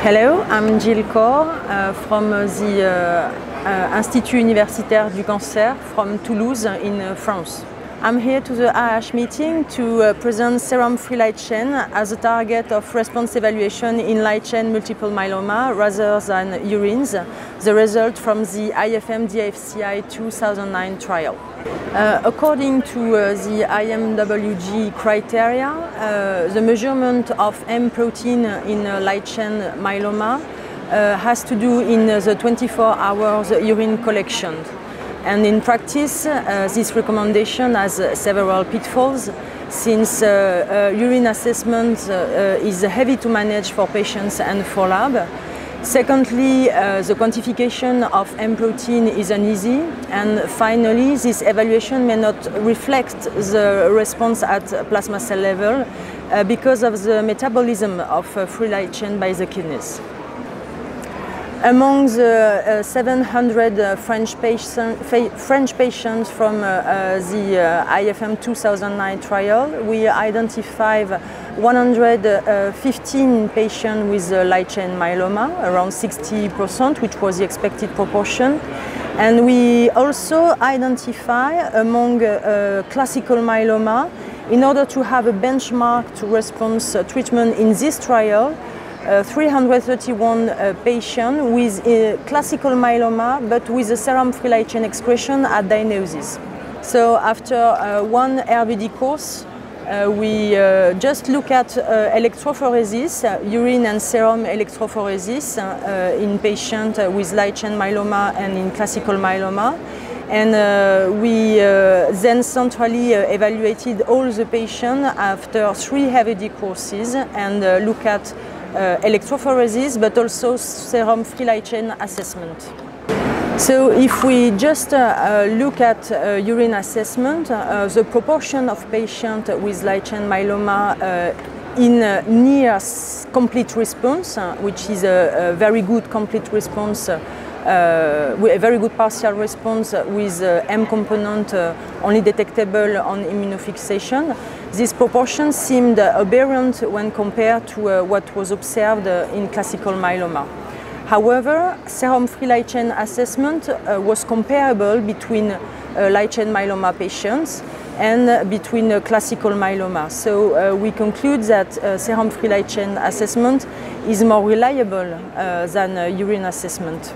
Hello, I'm Jill Kaur from the Institut Universitaire du Cancer from Toulouse in France. I'm here to the AH meeting to present serum-free light chain as a target of response evaluation in light chain multiple myeloma rather than urines, the result from the IFM-DFCI 2009 trial. According to the IMWG criteria, the measurement of M protein in light chain myeloma has to do in the 24 hours urine collection. And in practice, this recommendation has several pitfalls, since urine assessment is heavy to manage for patients and for lab. Secondly, the quantification of M protein is uneasy. And finally, this evaluation may not reflect the response at plasma cell level because of the metabolism of free light chain by the kidneys. Among the 700 French patients from the IFM 2009 trial, we identified 115 patients with light chain myeloma, around 60%, which was the expected proportion. And we also identify among classical myeloma, in order to have a benchmark to response treatment in this trial, 331 patients with classical myeloma, but with a serum-free light chain expression at diagnosis. So after one RBD course, we just look at electrophoresis, urine and serum electrophoresis in patients with light chain myeloma and in classical myeloma. And we then centrally evaluated all the patients after 3 RBD courses and look at electrophoresis, but also serum-free light chain assessment. So if we just look at urine assessment, the proportion of patients with light chain myeloma in near complete response, which is a very good complete response, a very good partial response with M component only detectable on immunofixation. This proportion seemed aberrant when compared to what was observed in classical myeloma. However, serum-free light chain assessment was comparable between light chain myeloma patients and between classical myeloma. So we conclude that serum-free light chain assessment is more reliable than urine assessment.